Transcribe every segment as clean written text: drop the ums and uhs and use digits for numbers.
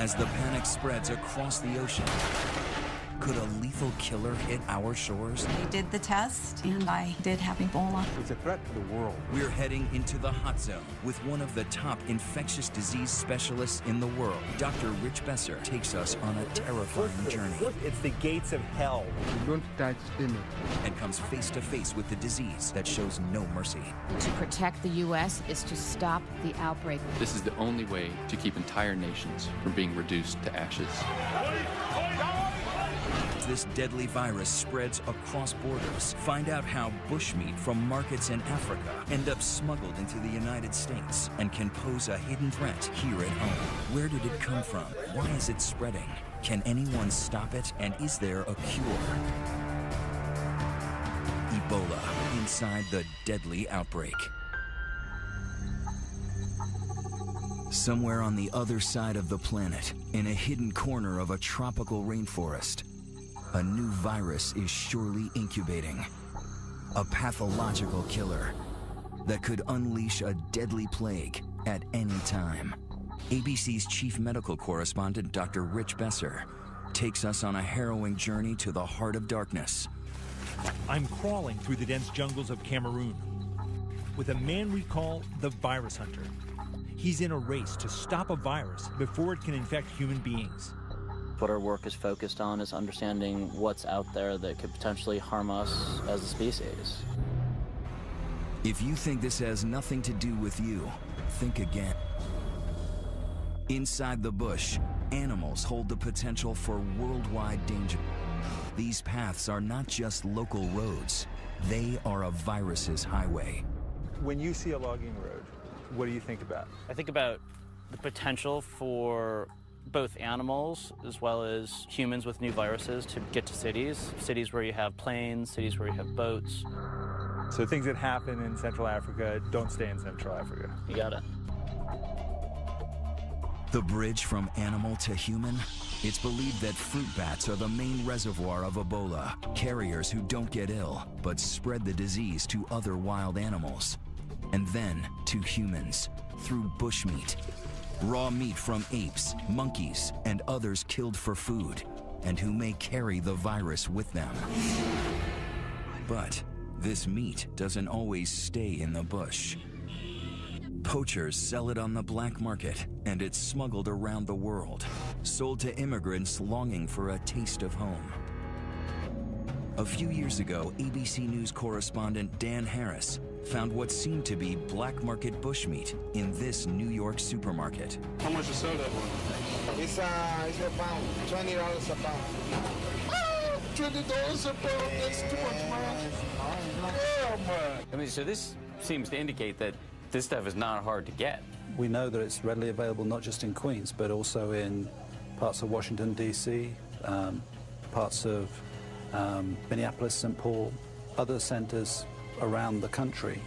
As the panic spreads across the ocean, could a lethal killer hit our shores? We did the test, and I did have Ebola. It's a threat to the world. We're heading into the hot zone with one of the top infectious disease specialists in the world. Dr. Rich Besser takes us on a terrifying journey. It's the gates of hell. Don't touch me. And comes face to face with the disease that shows no mercy. To protect the U.S. is to stop the outbreak. This is the only way to keep entire nations from being reduced to ashes. This deadly virus spreads across borders. Find out how bushmeat from markets in Africa end up smuggled into the United States and can pose a hidden threat here at home. Where did it come from? Why is it spreading? Can anyone stop it? And is there a cure? Ebola, inside the deadly outbreak. Somewhere on the other side of the planet, in a hidden corner of a tropical rainforest, a new virus is surely incubating. A pathological killer that could unleash a deadly plague at any time. ABC's chief medical correspondent, Dr. Rich Besser, takes us on a harrowing journey to the heart of darkness. I'm crawling through the dense jungles of Cameroon with a man we call the virus hunter. He's in a race to stop a virus before it can infect human beings. What our work is focused on is understanding what's out there that could potentially harm us as a species. If you think this has nothing to do with you, think again. Inside the bush, animals hold the potential for worldwide danger. These paths are not just local roads, they are a virus's highway. When you see a logging road, what do you think about? I think about the potential for both animals as well as humans with new viruses to get to cities where you have planes, cities where you have boats. So things that happen in Central Africa don't stay in Central Africa. You got it. The bridge from animal to human? It's believed that fruit bats are the main reservoir of Ebola, carriers who don't get ill, but spread the disease to other wild animals. And then to humans, through bushmeat. Raw meat from apes, monkeys, and others killed for food, and who may carry the virus with them. But this meat doesn't always stay in the bush. Poachers sell it on the black market, and it's smuggled around the world, sold to immigrants longing for a taste of home. A few years ago, ABC News correspondent Dan Harris found what seemed to be black market bushmeat in this New York supermarket. How much you sell that one? It's a pound, $20 a pound. Oh, $20 a pound, that's too much, man. Oh, man. I mean, so this seems to indicate that this stuff is not hard to get. We know that it's readily available not just in Queens, but also in parts of Washington, D.C., parts of Minneapolis, St. Paul, other centers around the country.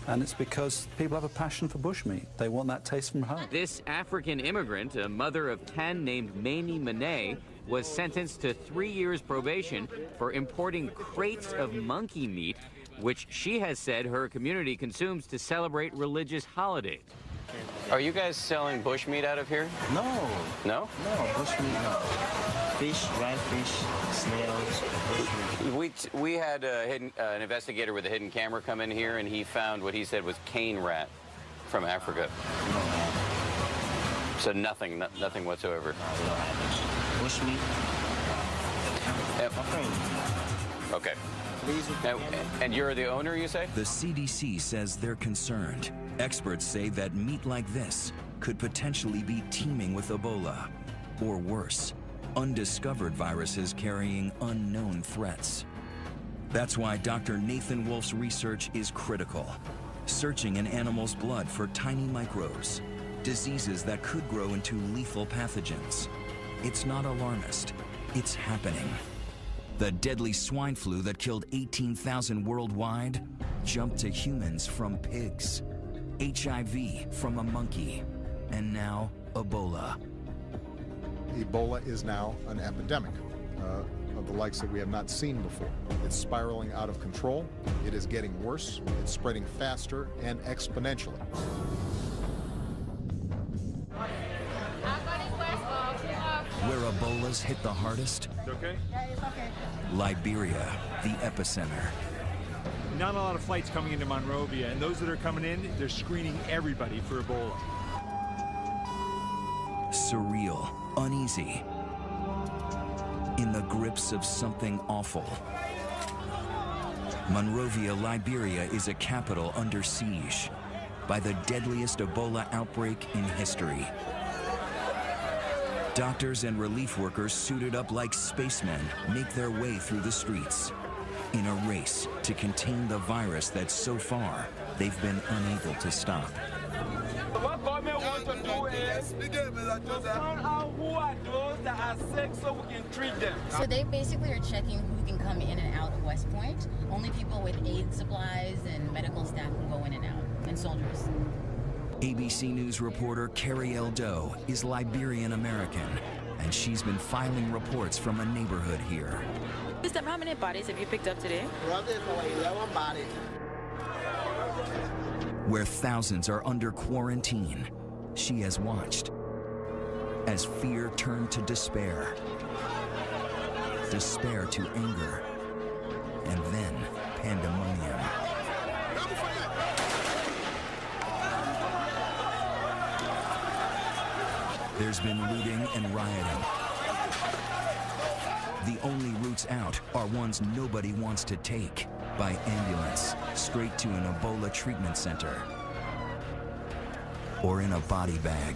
And it's because people have a passion for bushmeat. They want that taste from home. This African immigrant, a mother of 10 named Mamie Monet, was sentenced to 3 years probation for importing crates of monkey meat, which she has said her community consumes to celebrate religious holidays. Are you guys selling bushmeat out of here? No. No? No, bushmeat, no. Fish, dried fish, snails, bushmeat. We had an investigator with a hidden camera come in here, and he found what he said was cane rat from Africa. No, no. So nothing whatsoever. No, we don't have it. Bushmeat. Okay. And you're the owner, you say? The CDC says they're concerned. Experts say that meat like this could potentially be teeming with Ebola, or worse, undiscovered viruses carrying unknown threats. That's why Dr. Nathan Wolf's research is critical, searching in animals' blood for tiny microbes, diseases that could grow into lethal pathogens. It's not alarmist, it's happening. The deadly swine flu that killed 18,000 worldwide jumped to humans from pigs, HIV from a monkey, and now Ebola. Ebola is now an epidemic of the likes that we have not seen before. It's spiraling out of control, it is getting worse, it's spreading faster and exponentially. Ebola's hit the hardest? Okay. Liberia, the epicenter. Not a lot of flights coming into Monrovia, and those that are coming in, they're screening everybody for Ebola. Surreal, uneasy, in the grips of something awful. Monrovia, Liberia is a capital under siege by the deadliest Ebola outbreak in history. Doctors and relief workers suited up like spacemen make their way through the streets in a race to contain the virus that so far they've been unable to stop. What government wants to do is to find out who are those that are sick so we can treat them. So they basically are checking who can come in and out of West Point. Only people with aid supplies and medical staff can go in and out, and soldiers. ABC News reporter Carrie L. Doe is Liberian-American, and she's been filing reports from a neighborhood here. How many bodies have you picked up today? Roughly for 11 bodies. Where thousands are under quarantine, she has watched as fear turned to despair, despair to anger, and then pandemonium. There's been looting and rioting. The only routes out are ones nobody wants to take, by ambulance, straight to an Ebola treatment center, or in a body bag.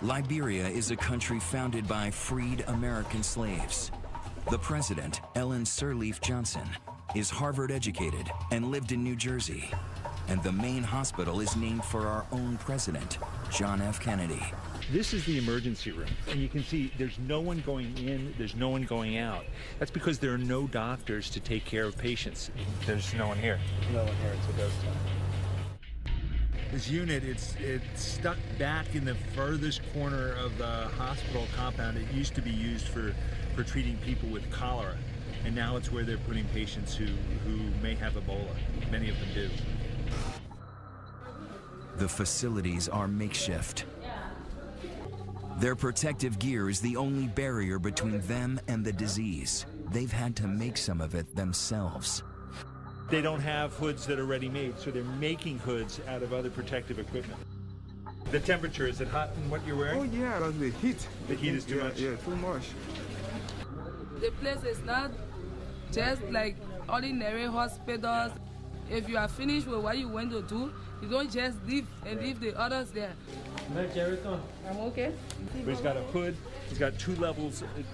Liberia is a country founded by freed American slaves. The president, Ellen Sirleaf Johnson, is Harvard educated and lived in New Jersey. And the main hospital is named for our own president, John F. Kennedy. This is the emergency room, and you can see there's no one going in, there's no one going out. That's because there are no doctors to take care of patients. There's no one here. No one here, it's a ghost town. This unit, it's stuck back in the furthest corner of the hospital compound. It used to be used for treating people with cholera, and now it's where they're putting patients who may have Ebola. Many of them do. The facilities are makeshift. Their protective gear is the only barrier between them and the disease. They've had to make some of it themselves. They don't have hoods that are ready-made, so they're making hoods out of other protective equipment. The temperature, is it hot in what you're wearing? Oh yeah, that's the heat. The heat is too much? Yeah, too much. The place is not just like ordinary hospitals. If you are finished with what you want to do, you don't just leave and leave the others there. I'm okay. But he's got a hood, he's got 2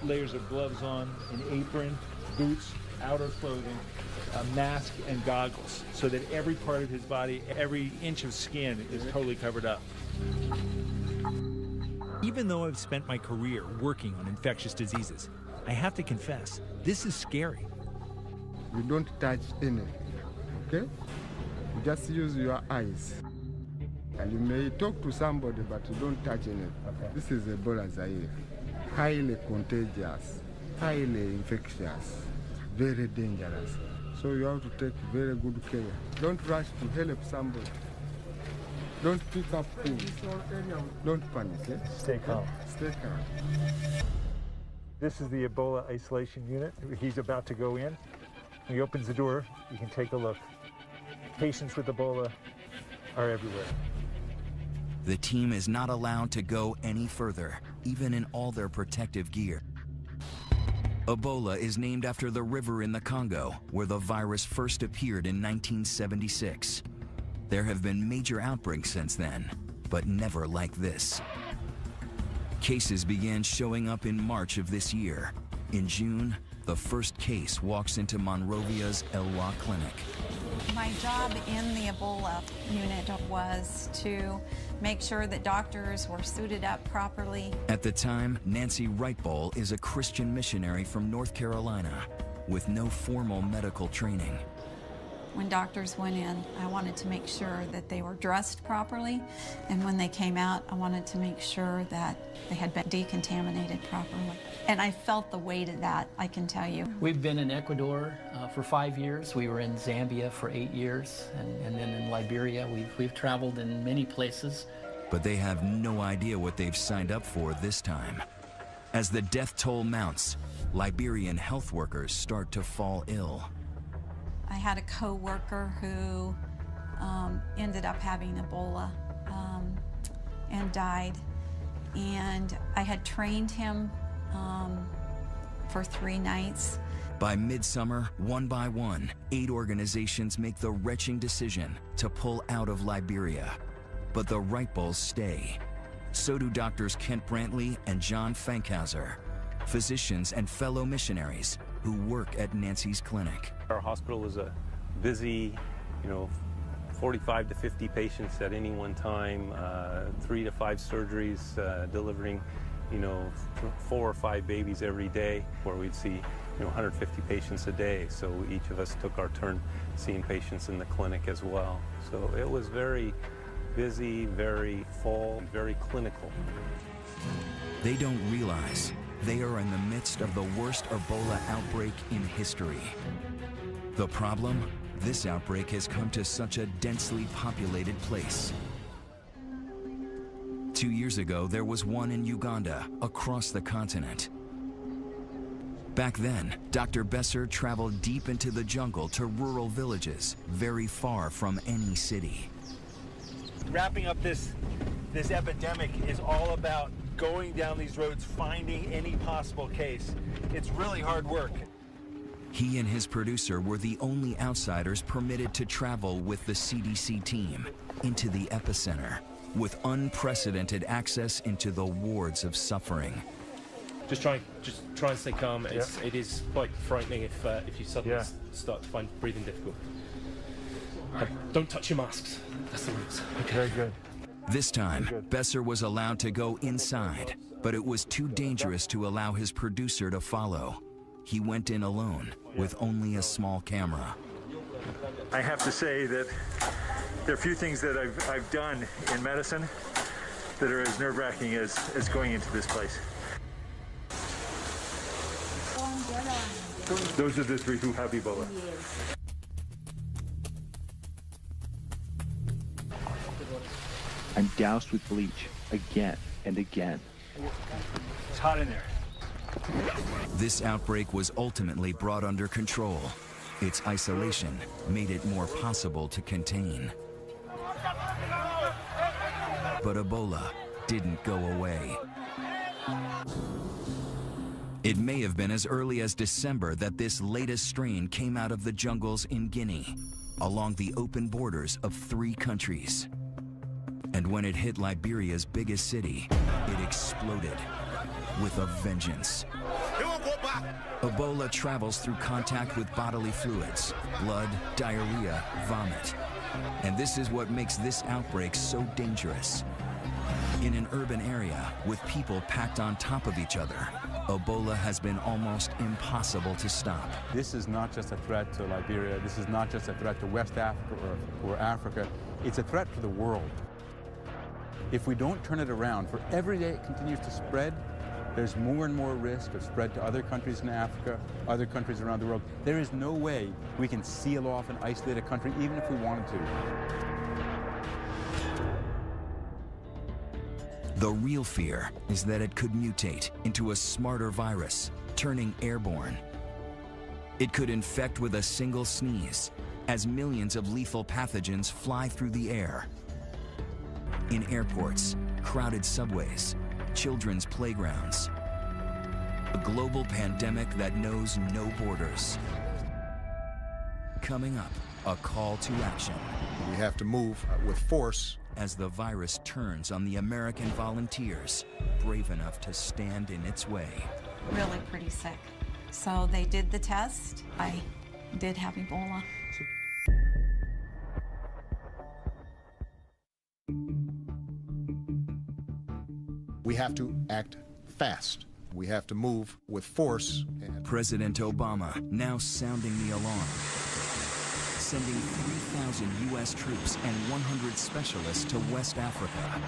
layers of gloves on, an apron, boots, outer clothing, a mask, and goggles, so that every part of his body, every inch of skin is totally covered up. Even though I've spent my career working on infectious diseases, I have to confess, this is scary. You don't touch anything, okay? You just use your eyes. And you may talk to somebody, but you don't touch anything. Okay. This is Ebola Zaire. Highly contagious, highly infectious, very dangerous. So you have to take very good care. Don't rush to help somebody. Don't pick up things. Don't panic. Eh? Stay calm. Stay calm. This is the Ebola isolation unit. He's about to go in. He opens the door, you can take a look. Patients with Ebola are everywhere. The team is not allowed to go any further, even in all their protective gear. Ebola is named after the river in the Congo, where the virus first appeared in 1976. There have been major outbreaks since then, but never like this. Cases began showing up in March of this year. In June, the first case walks into Monrovia's Elwa clinic. My job in the Ebola unit was to make sure that doctors were suited up properly. At the time, Nancy Wrightbowl is a Christian missionary from North Carolina with no formal medical training. When doctors went in, I wanted to make sure that they were dressed properly, and when they came out, I wanted to make sure that they had been decontaminated properly. And I felt the weight of that, I can tell you. We've been in Ecuador for 5 years. We were in Zambia for 8 years, and then in Liberia. We've traveled in many places. but they have no idea what they've signed up for this time. As the death toll mounts, Liberian health workers start to fall ill. I had a co-worker who ended up having Ebola and died. And I had trained him for 3 nights. By midsummer, one by one, 8 organizations make the wrenching decision to pull out of Liberia. But the Wright Bulls stay. So do doctors Kent Brantley and John Fankhauser, physicians and fellow missionaries who work at Nancy's clinic. Our hospital was a busy, 45 to 50 patients at any one time, 3 to 5 surgeries, delivering, 4 or 5 babies every day, where we'd see, 150 patients a day. So each of us took our turn seeing patients in the clinic as well. So it was very busy, very full, very clinical. They don't realize they are in the midst of the worst Ebola outbreak in history. The problem? This outbreak has come to such a densely populated place. 2 years ago, there was one in Uganda, across the continent. Back then, Dr. Besser traveled deep into the jungle to rural villages, very far from any city. Wrapping up this epidemic is all about going down these roads, finding any possible case. It's really hard work. He and his producer were the only outsiders permitted to travel with the CDC team into the epicenter, with unprecedented access into the wards of suffering. Just try and stay calm. It is quite frightening if you suddenly start to find breathing difficult. Don't touch your masks. That's the rules. Okay. Very good. This time, Besser was allowed to go inside, but it was too dangerous to allow his producer to follow. He went in alone, with only a small camera. I have to say that there are few things that I've done in medicine that are as nerve-wracking as going into this place. Those are the 3 who have Ebola. I'm doused with bleach again and again. It's hot in there. This outbreak was ultimately brought under control. Its isolation made it more possible to contain. But Ebola didn't go away. It may have been as early as December that this latest strain came out of the jungles in Guinea, along the open borders of 3 countries. And when it hit Liberia's biggest city, it exploded with a vengeance. Ebola travels through contact with bodily fluids, blood, diarrhea, vomit. And this is what makes this outbreak so dangerous. In an urban area with people packed on top of each other, Ebola has been almost impossible to stop. This is not just a threat to Liberia. This is not just a threat to West Africa or Africa. It's a threat to the world. If we don't turn it around, for every day it continues to spread, there's more and more risk of spread to other countries in Africa, other countries around the world. There is no way we can seal off and isolate a country, even if we wanted to. The real fear is that it could mutate into a smarter virus, turning airborne. It could infect with a single sneeze, as millions of lethal pathogens fly through the air. In airports, crowded subways, children's playgrounds. A global pandemic that knows no borders. Coming up, a call to action. We have to move with force. As the virus turns on the American volunteers, brave enough to stand in its way. Really pretty sick. So they did the test. I did have Ebola. We have to act fast. We have to move with force. President Obama now sounding the alarm, sending 3,000 U.S. troops and 100 specialists to West Africa,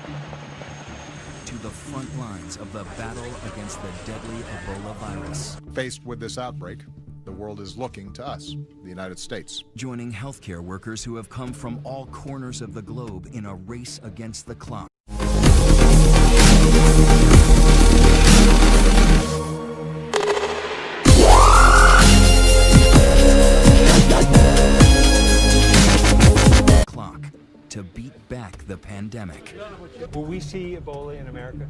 to the front lines of the battle against the deadly Ebola virus. Faced with this outbreak, the world is looking to us, the United States. Joining healthcare workers who have come from all corners of the globe in a race against the clock. back the pandemic. Will we see Ebola in America?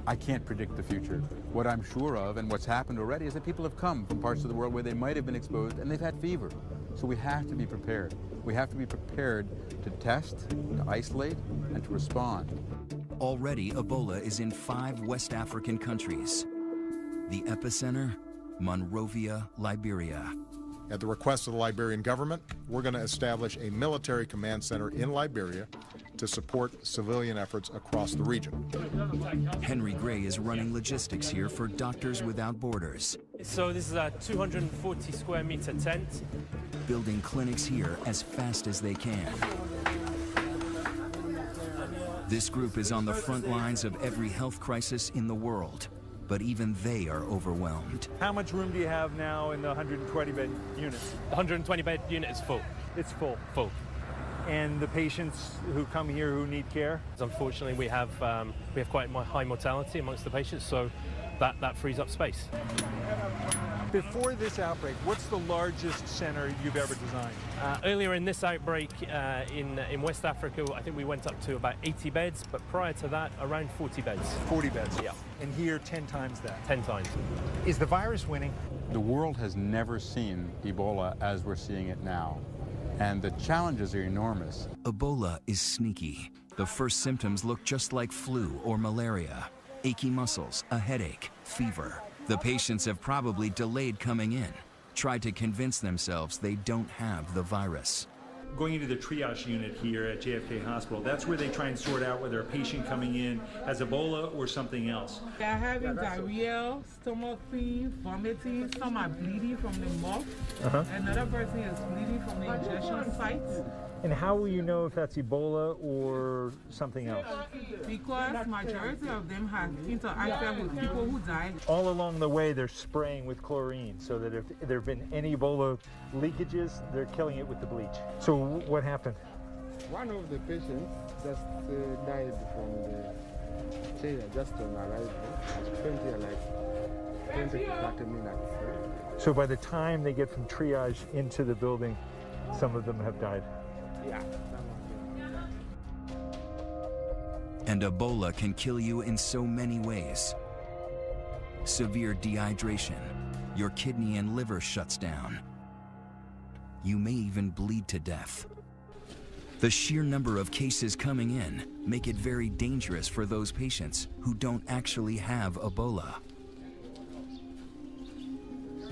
I can't predict the future. What I'm sure of, and what's happened already, is that people have come from parts of the world where they might have been exposed and they've had fever. So we have to be prepared. We have to be prepared to test, to isolate, and to respond. Already, Ebola is in 5 West African countries. The epicenter, Monrovia, Liberia. At the request of the Liberian government, we're going to establish a military command center in Liberia to support civilian efforts across the region. Henry Gray is running logistics here for Doctors Without Borders. So this is a 240 square meter tent. Building clinics here as fast as they can. This group is on the front lines of every health crisis in the world, but even they are overwhelmed. How much room do you have now in the 120-bed unit? The 120-bed unit is full. It's full. Full. And the patients who come here who need care? Unfortunately, we have quite high mortality amongst the patients, so that frees up space. Before this outbreak, what's the largest center you've ever designed? Earlier in this outbreak in West Africa, I think we went up to about 80 beds, but prior to that, around 40 beds. 40 beds? Yeah. And here, 10 times that? 10 times. Is the virus winning? The world has never seen Ebola as we're seeing it now, and the challenges are enormous. Ebola is sneaky. The first symptoms look just like flu or malaria. Achy muscles, a headache, fever. The patients have probably delayed coming in, tried to convince themselves they don't have the virus. Going into the triage unit here at JFK Hospital, that's where they try and sort out whether a patient coming in has Ebola or something else. They are having diarrhea, stomach pain, vomiting, some are bleeding from the mouth. Another person is bleeding from the injection site. And how will you know if that's Ebola or something else? Because majority of them have interacted with people who died. All along the way, they're spraying with chlorine so that if there have been any Ebola leakages, they're killing it with the bleach. So what happened? One of the patients just died from the chair just on arrival. Spent here like 20 to 30 minutes. So by the time they get from triage into the building, some of them have died. Yeah. And Ebola can kill you in so many ways. Severe dehydration, your kidney and liver shuts down. You may even bleed to death. The sheer number of cases coming in make it very dangerous for those patients who don't actually have Ebola.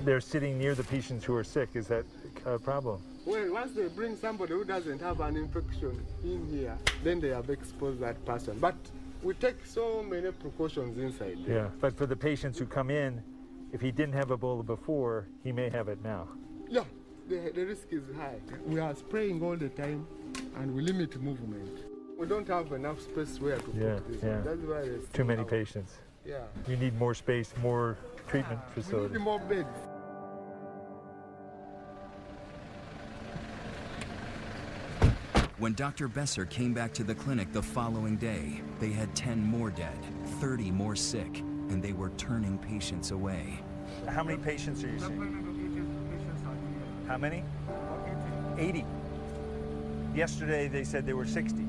They're sitting near the patients who are sick. Is that a problem? Well, once they bring somebody who doesn't have an infection in here, then they have exposed that person. But we take so many precautions inside there. Yeah, but for the patients who come in, if he didn't have Ebola before, he may have it now. Yeah, the risk is high. We are spraying all the time, and we limit movement. We don't have enough space where to put this. Yeah. That's why there's too many patients. Yeah. You need more space, more treatment facilities. We need more beds. When Dr. Besser came back to the clinic the following day, they had 10 more dead, 30 more sick, and they were turning patients away. How many patients are you seeing? How many? 80. Yesterday they said there were 60.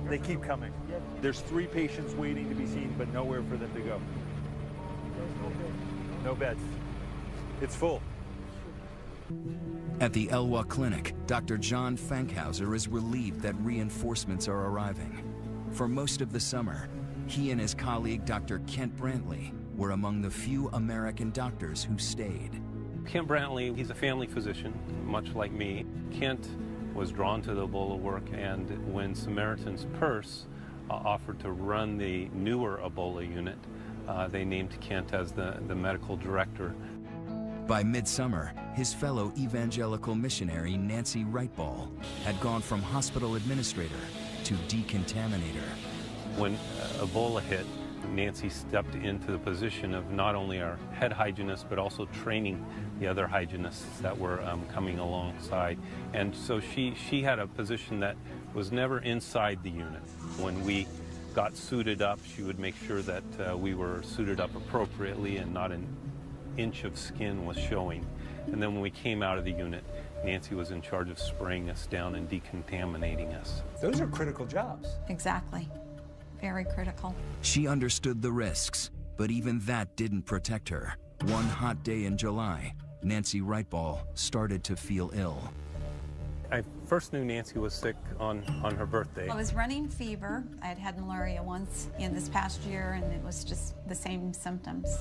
They keep coming. There's 3 patients waiting to be seen, but nowhere for them to go. No beds. It's full. At the Elwha Clinic, Dr. John Fankhauser is relieved that reinforcements are arriving. For most of the summer, he and his colleague, Dr. Kent Brantley, were among the few American doctors who stayed. Kent Brantley, he's a family physician, much like me. Kent was drawn to the Ebola work, and when Samaritan's Purse offered to run the newer Ebola unit, they named Kent as the medical director. By midsummer, his fellow evangelical missionary Nancy Wrightball had gone from hospital administrator to decontaminator. When Ebola hit, Nancy stepped into the position of not only our head hygienist, but also training the other hygienists that were coming alongside. And so she had a position that was never inside the unit. When we got suited up, she would make sure that we were suited up appropriately and not an inch of skin was showing. And then when we came out of the unit, Nancy was in charge of spraying us down and decontaminating us. Those are critical jobs. Exactly. Very critical. She understood the risks, but even that didn't protect her. One hot day in July, Nancy Wrightball started to feel ill. I first knew Nancy was sick on her birthday. I was running fever. I had had malaria once in this past year, and it was just the same symptoms.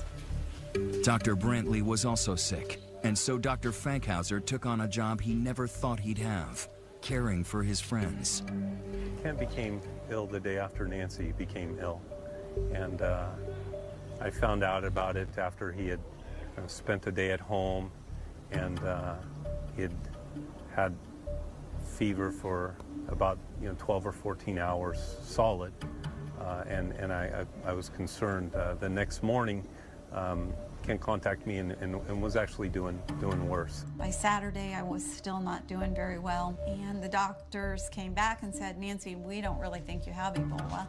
Dr. Brantley was also sick, and so Dr. Fankhauser took on a job he never thought he'd have, caring for his friends. Kent became ill the day after Nancy became ill, and I found out about it after he had spent a day at home, and he had fever for about 12 or 14 hours solid, and I was concerned. The next morning, Ken contacted me and was actually doing worse. By Saturday, I was still not doing very well, and the doctors came back and said, Nancy, we don't really think you have Ebola,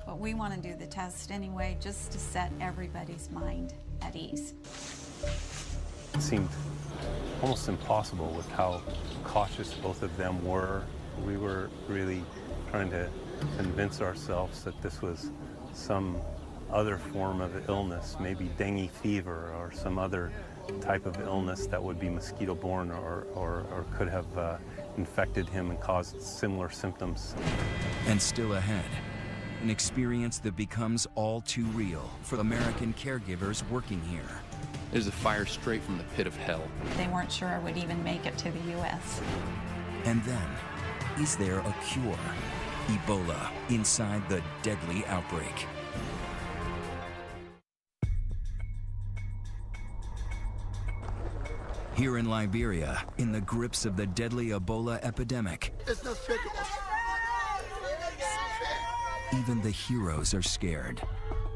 but we want to do the test anyway just to set everybody's mind at ease. It seemed almost impossible with how cautious both of them were. We were really trying to convince ourselves that this was some other form of illness, maybe dengue fever or some other type of illness that would be mosquito-borne or could have infected him and caused similar symptoms. And still ahead, an experience that becomes all too real for American caregivers working here. It was a fire straight from the pit of hell. They weren't sure I would even make it to the U.S. And then, is there a cure? Ebola inside the deadly outbreak. Here in Liberia, in the grips of the deadly Ebola epidemic, It's not fair to us. even the heroes are scared.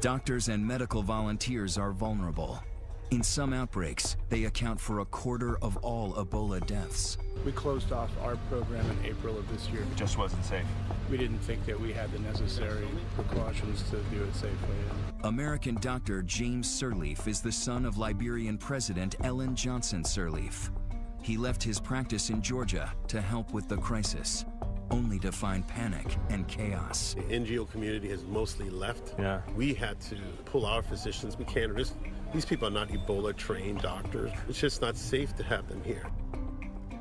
Doctors and medical volunteers are vulnerable. In some outbreaks, they account for a quarter of all Ebola deaths. We closed off our program in April of this year. It just wasn't safe. We didn't think that we had the necessary precautions to do it safely. American doctor James Sirleaf is the son of Liberian President Ellen Johnson Sirleaf. He left his practice in Georgia to help with the crisis, only to find panic and chaos. The NGO community has mostly left. Yeah. We had to pull our physicians. We can't risk. These people are not Ebola trained doctors. It's just not safe to have them here.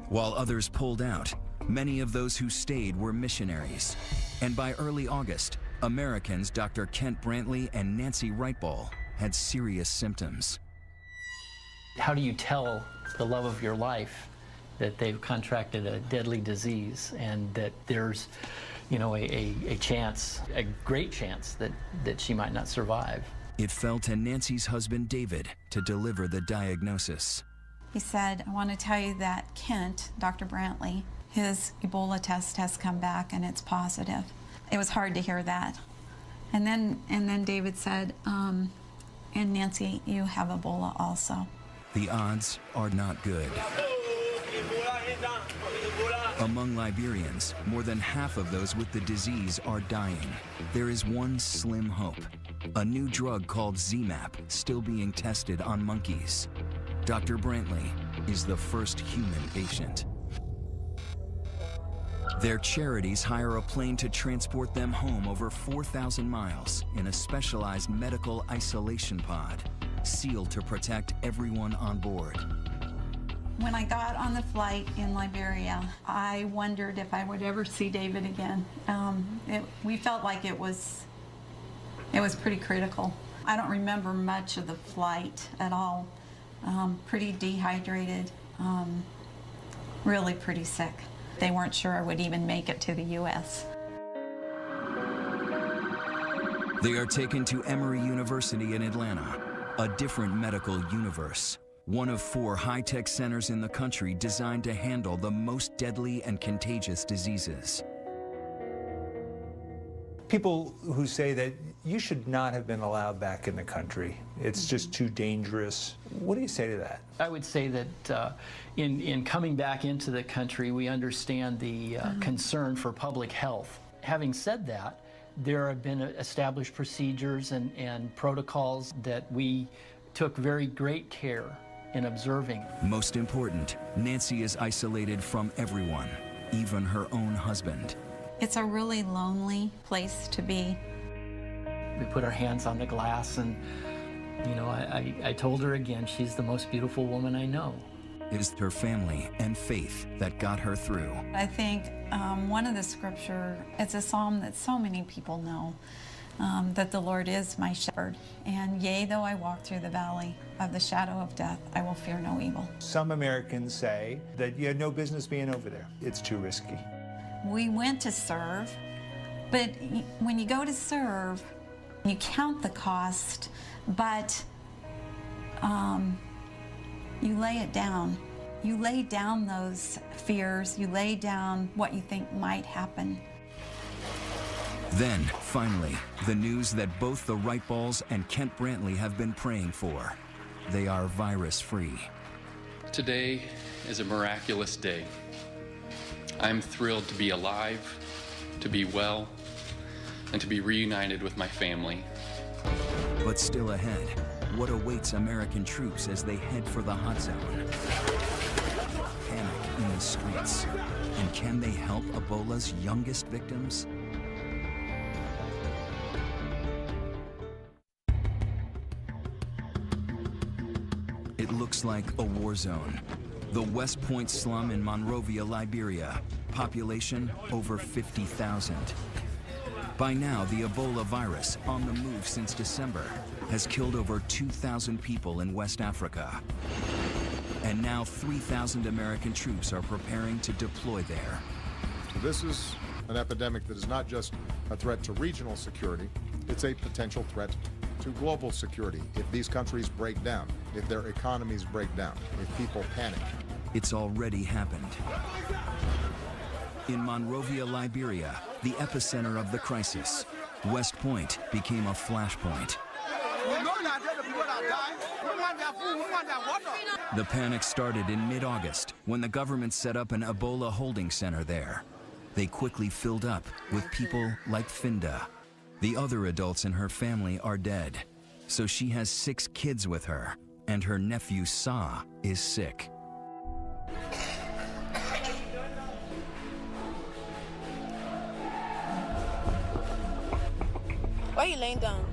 While others pulled out, many of those who stayed were missionaries. And by early August, Americans Dr. Kent Brantley and Nancy Wrightball had serious symptoms. How do you tell the love of your life that they've contracted a deadly disease and that there's, a chance, a great chance that she might not survive? It fell to Nancy's husband David to deliver the diagnosis. He said, I want to tell you that Kent, Dr. Brantley, his Ebola test has come back and it's positive. It was hard to hear that. And then David said, and Nancy, you have Ebola also. The odds are not good. Among Liberians, more than half of those with the disease are dying. There is one slim hope, a new drug called ZMapp still being tested on monkeys. Dr. Brantley is the first human patient. Their charities hire a plane to transport them home over 4,000 miles in a specialized medical isolation pod, sealed to protect everyone on board. When I got on the flight in Liberia, I wondered if I would ever see David again. We felt like it was pretty critical. I don't remember much of the flight at all. Pretty dehydrated, really pretty sick. They weren't sure I would even make it to the U.S. They are taken to Emory University in Atlanta, a different medical universe. One of 4 high-tech centers in the country designed to handle the most deadly and contagious diseases. People who say that you should not have been allowed back in the country, it's just too dangerous. What do you say to that? I would say that in coming back into the country, we understand the concern for public health. Having said that, there have been established procedures and protocols that we took very great care and observing. Most important, Nancy is isolated from everyone, even her own husband. It's a really lonely place to be. We put our hands on the glass, and you know, I told her again, she's the most beautiful woman I know. It is her family and faith that got her through. I think one of the scripture, it's a psalm that so many people know, that the Lord is my shepherd. And yea, though I walk through the valley of the shadow of death, I will fear no evil. Some Americans say that you had no business being over there. It's too risky. We went to serve, but when you go to serve, you count the cost, but you lay it down. You lay down those fears, you lay down what you think might happen. Then, finally, the news that both the Wright Balls and Kent Brantley have been praying for. They are virus-free. Today is a miraculous day. I'm thrilled to be alive, to be well, and to be reunited with my family. But still ahead, what awaits American troops as they head for the hot zone? Panic in the streets. And can they help Ebola's youngest victims? It looks like a war zone. The West Point slum in Monrovia, Liberia. Population over 50,000. By now, the Ebola virus, on the move since December, has killed over 2,000 people in West Africa. And now 3,000 American troops are preparing to deploy there. This is an epidemic that is not just a threat to regional security, it's a potential threat to global security. If these countries break down, if their economies break down, if people panic. It's already happened. In Monrovia, Liberia, the epicenter of the crisis, West Point became a flashpoint. The panic started in mid-August when the government set up an Ebola holding center there. They quickly filled up with people like Finda. The other adults in her family are dead, so she has 6 kids with her, and her nephew Sa is sick. Why are you laying down?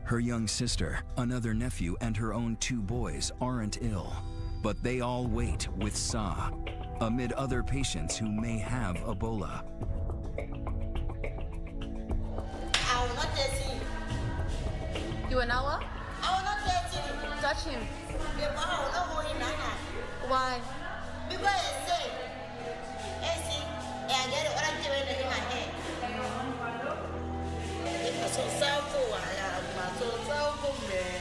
Her young sister, another nephew, and her own 2 boys aren't ill, but they all wait with Sa, amid other patients who may have Ebola. I will not touch him. You will not what? I will not touch him. Touch him. I will not hold him now. Why? Because I say, I get it in my hand. It's so self-full. I'm so self-full, man.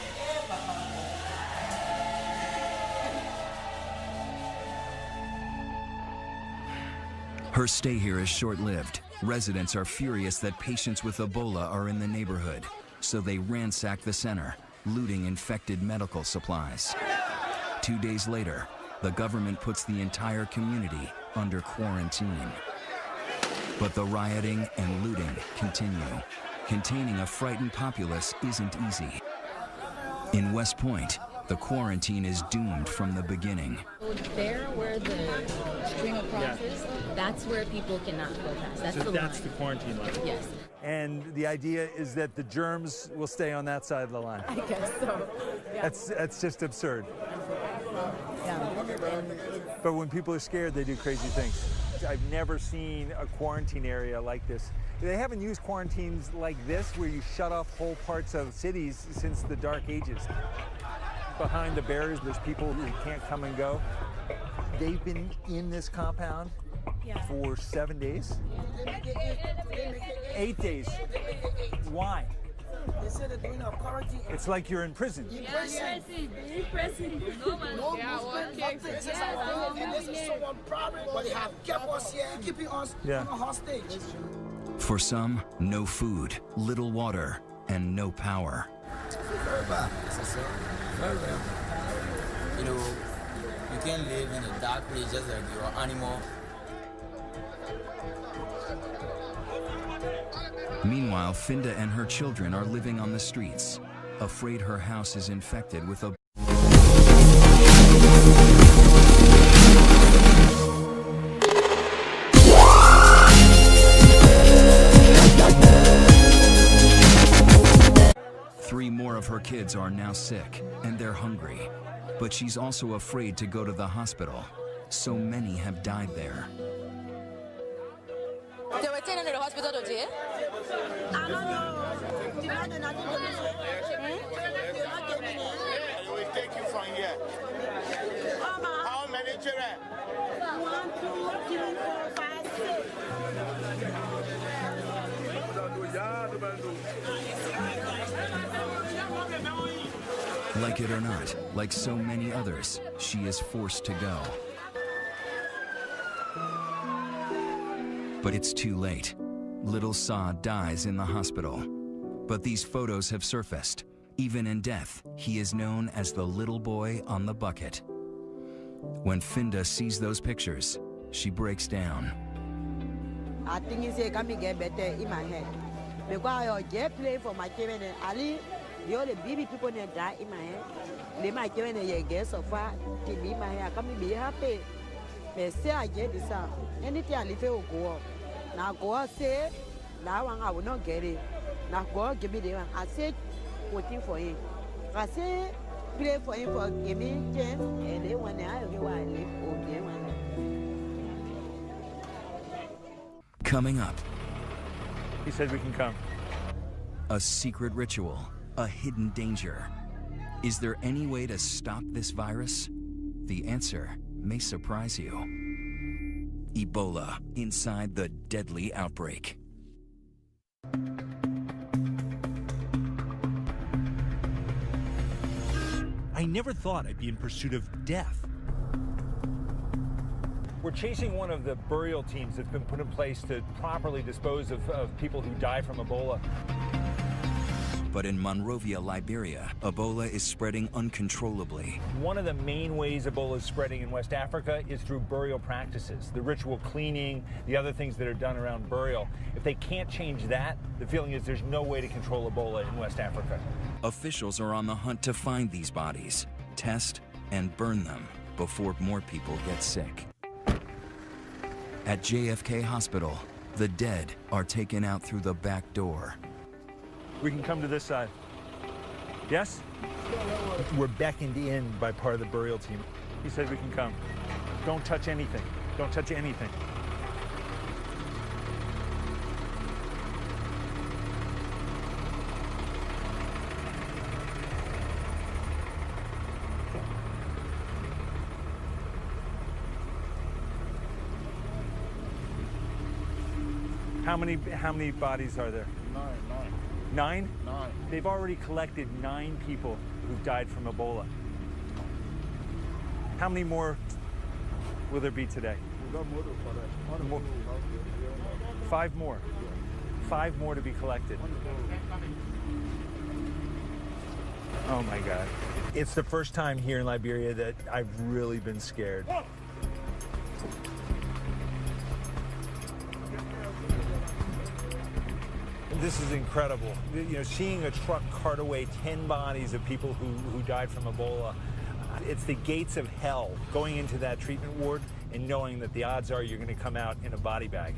Her stay here is short-lived. Residents are furious that patients with Ebola are in the neighborhood, so they ransack the center, looting infected medical supplies. 2 days later, the government puts the entire community under quarantine. But the rioting and looting continue. Containing a frightened populace isn't easy. In West Point, the quarantine is doomed from the beginning. There where the string across is, that's where people cannot go past. That's the line. The quarantine line. Yes. And the idea is that the germs will stay on that side of the line. I guess so. Yeah. That's just absurd. Yeah. But when people are scared, they do crazy things. I've never seen a quarantine area like this. They haven't used quarantines like this, where you shut off whole parts of cities, since the Dark Ages. Behind the barriers, there's people who can't come and go. They've been in this compound for 7 days? 8 days. Why? They said they're doing a quarantine. It's like you're in prison. In prison. No movement, nothing. This is our home, and this is someone's problem, but they have kept us here, keeping us on a hostage. For some, no food, little water, and no power. Very bad. Very bad. You know, you can live in a dark place just like you're an animal. Meanwhile, Finda and her children are living on the streets, afraid her house is infected with a... Three more of her kids are now sick, and they're hungry. But she's also afraid to go to the hospital. So many have died there. They were taken to the hospital today? I don't know. They will take you from here. How many children? 1, 2, 3, 4, 5, 6. Like it or not, like so many others, she is forced to go. But it's too late. Little Sa dies in the hospital. But these photos have surfaced. Even in death, he is known as the little boy on the bucket. When Finda sees those pictures, she breaks down. I think it's going to get better in my head. Because I just play for my children and Ali, the only baby people that die in my head. They my children and get so far to be my hair. Come be happy. But say I get this out. Anything I live will go up. Now go say that one I will not get it. Now go give me the one. I said waiting for him. I say play for him for give me chance and then when I live okay one. Coming up. He said we can come. A secret ritual, a hidden danger. Is there any way to stop this virus? The answer may surprise you. Ebola inside the deadly outbreak. I never thought I'd be in pursuit of death. We're chasing one of the burial teams that's been put in place to properly dispose of people who die from Ebola. But in Monrovia, Liberia, Ebola is spreading uncontrollably. One of the main ways Ebola is spreading in West Africa is through burial practices, the ritual cleaning, the other things that are done around burial. If they can't change that, the feeling is there's no way to control Ebola in West Africa. Officials are on the hunt to find these bodies, test, and burn them before more people get sick. At JFK Hospital, the dead are taken out through the back door. We can come to this side. Yes? We're beckoned in by part of the burial team. He said we can come. Don't touch anything. Don't touch anything. How many bodies are there? 9? 9? They've already collected 9 people who've died from Ebola. How many more will there be today? 5 more. 5 more to be collected. Oh my God. It's the first time here in Liberia that I've really been scared. This is incredible. You know, seeing a truck cart away 10 bodies of people who died from Ebola. It's the gates of hell, going into that treatment ward and knowing that the odds are you're going to come out in a body bag.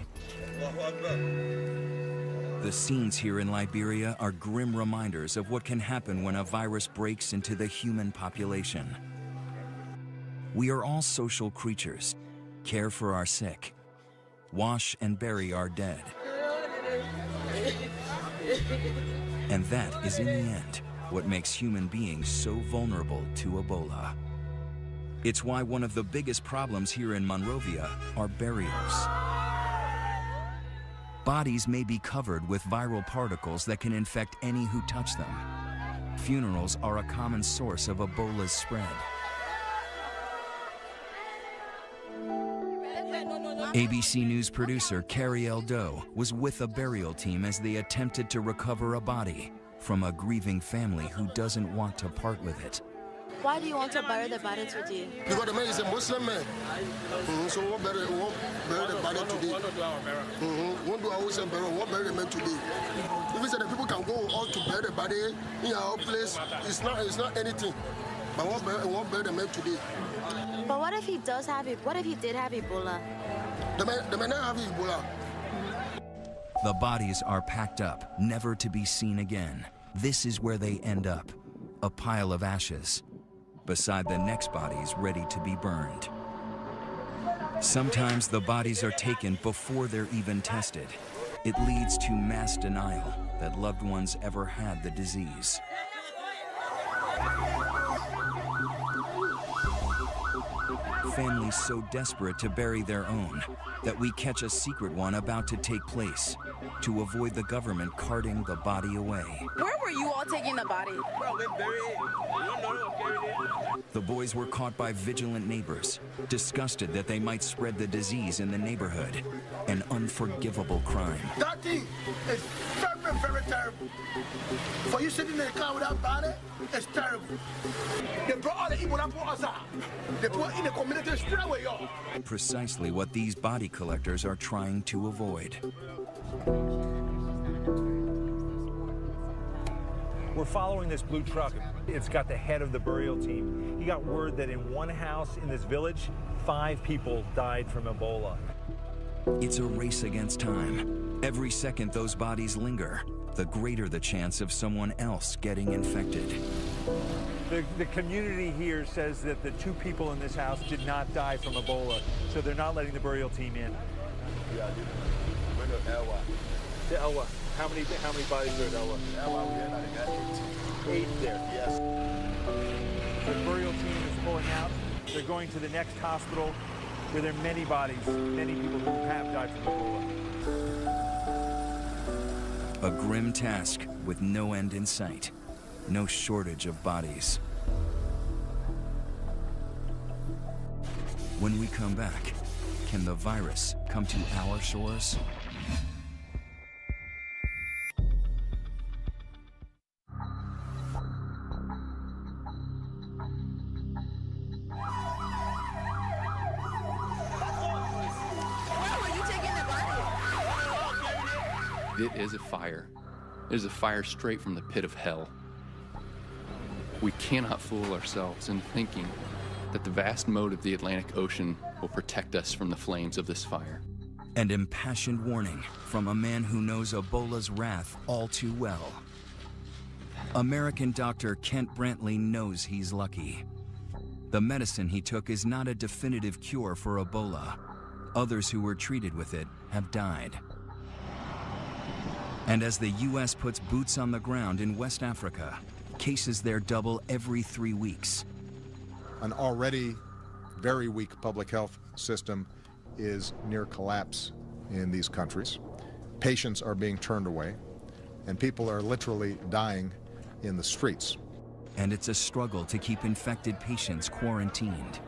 The scenes here in Liberia are grim reminders of what can happen when a virus breaks into the human population. We are all social creatures, care for our sick, wash and bury our dead. And that is, in the end, what makes human beings so vulnerable to Ebola. It's why one of the biggest problems here in Monrovia are burials. Bodies may be covered with viral particles that can infect any who touch them. Funerals are a common source of Ebola's spread. ABC News producer Carrie L. Doe was with a burial team as they attempted to recover a body from a grieving family who doesn't want to part with it. Why do you want to bury the body today? Because the man is a Muslim man. So we won't bury the body today. Won't do our own burial, won't bury the man today. If we say the people can go out to bury the body in our place, it's not anything. But won't bury the man today. But what if he does have it? What if he did have Ebola? The man not have Ebola. The bodies are packed up, never to be seen again. This is where they end up, a pile of ashes, beside the next bodies ready to be burned. Sometimes the bodies are taken before they're even tested. It leads to mass denial that loved ones ever had the disease. Families so desperate to bury their own that we catch a secret one about to take place to avoid the government carting the body away. Where were you all taking the body? The boys were caught by vigilant neighbors, disgusted that they might spread the disease in the neighborhood, an unforgivable crime. That thing is very, very terrible. For you sitting in the car with that body, it's terrible. They brought all the Ebola for us out. They put in the community straight away, y'all. Precisely what these body collectors are trying to avoid. We're following this blue truck. It's got the head of the burial team. He got word that in one house in this village, 5 people died from Ebola. It's a race against time. Every second those bodies linger, the greater the chance of someone else getting infected. The community here says that the 2 people in this house did not die from Ebola, so they're not letting the burial team in. To Elwa. How many bodies are at Elwa? Eight there. Yes. The burial team is pulling out. They're going to the next hospital where there are many bodies, many people who have died from Ebola. A grim task with no end in sight. No shortage of bodies. When we come back, can the virus come to our shores? It is a fire. It is a fire straight from the pit of hell. We cannot fool ourselves in thinking that the vast moat of the Atlantic Ocean will protect us from the flames of this fire. An impassioned warning from a man who knows Ebola's wrath all too well. American doctor Kent Brantley knows he's lucky. The medicine he took is not a definitive cure for Ebola. Others who were treated with it have died. And as the U.S. puts boots on the ground in West Africa, cases there double every 3 weeks. An already very weak public health system is near collapse in these countries. Patients are being turned away, and people are literally dying in the streets. And it's a struggle to keep infected patients quarantined.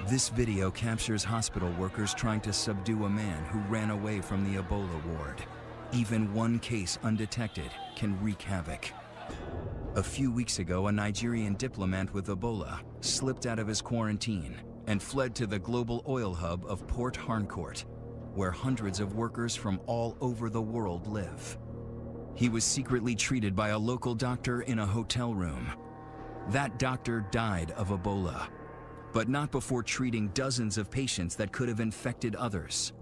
This video captures hospital workers trying to subdue a man who ran away from the Ebola ward. Even one case undetected can wreak havoc. A few weeks ago, a Nigerian diplomat with Ebola slipped out of his quarantine and fled to the global oil hub of Port Harcourt, where hundreds of workers from all over the world live. He was secretly treated by a local doctor in a hotel room. That doctor died of Ebola, but not before treating dozens of patients that could have infected others.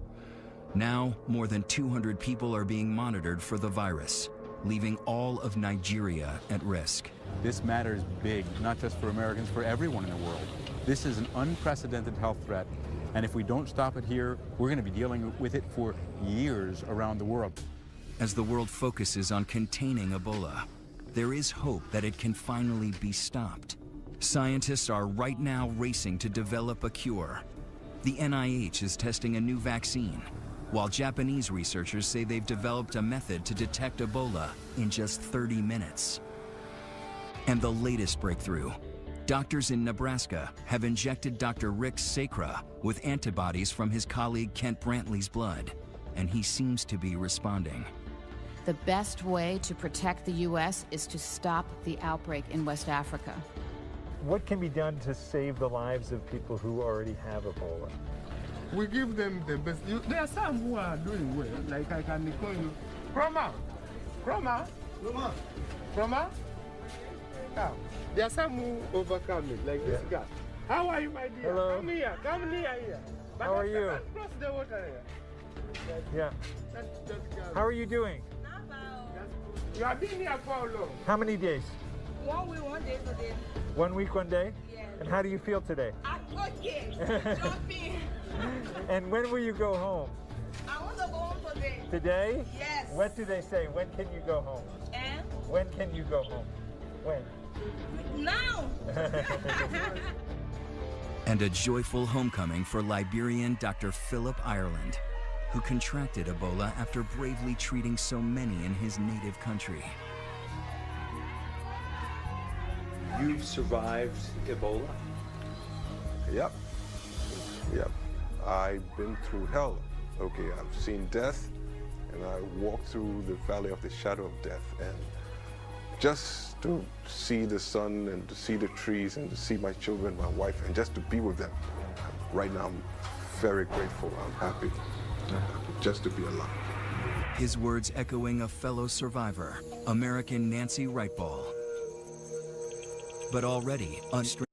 Now, more than 200 people are being monitored for the virus, leaving all of Nigeria at risk. This matter is big, not just for Americans, for everyone in the world. This is an unprecedented health threat, and if we don't stop it here, we're going to be dealing with it for years around the world. As the world focuses on containing Ebola, there is hope that it can finally be stopped. Scientists are right now racing to develop a cure. The NIH is testing a new vaccine, while Japanese researchers say they've developed a method to detect Ebola in just 30 minutes. And the latest breakthrough, doctors in Nebraska have injected Dr. Rick Sacra with antibodies from his colleague Kent Brantley's blood, and he seems to be responding. The best way to protect the U.S. is to stop the outbreak in West Africa. What can be done to save the lives of people who already have Ebola? We give them the best. There are some who are doing well, like I can call you. Croma! Now, there are some who overcome it, like this guy. How are you, my dear? Hello. Come near here. But How are you? Cross the water here. Yeah. How are you doing? You have been here for how long? How many days? 1 week, 1 day today. 1 week, 1 day? Yes. And how do you feel today? I'm okay. Jumping. And when will you go home? I want to go home today. Today? Yes. What do they say? When can you go home? And? When can you go home? When? Now. And a joyful homecoming for Liberian Dr. Philip Ireland, who contracted Ebola after bravely treating so many in his native country. You've survived Ebola? Yep. I've been through hell. Okay, I've seen death, and I walked through the valley of the shadow of death. And just to see the sun and to see the trees and to see my children, my wife, and just to be with them. Right now, I'm very grateful. I'm happy just to be alive. His words echoing a fellow survivor, American Nancy Wrightball. But already unstressed.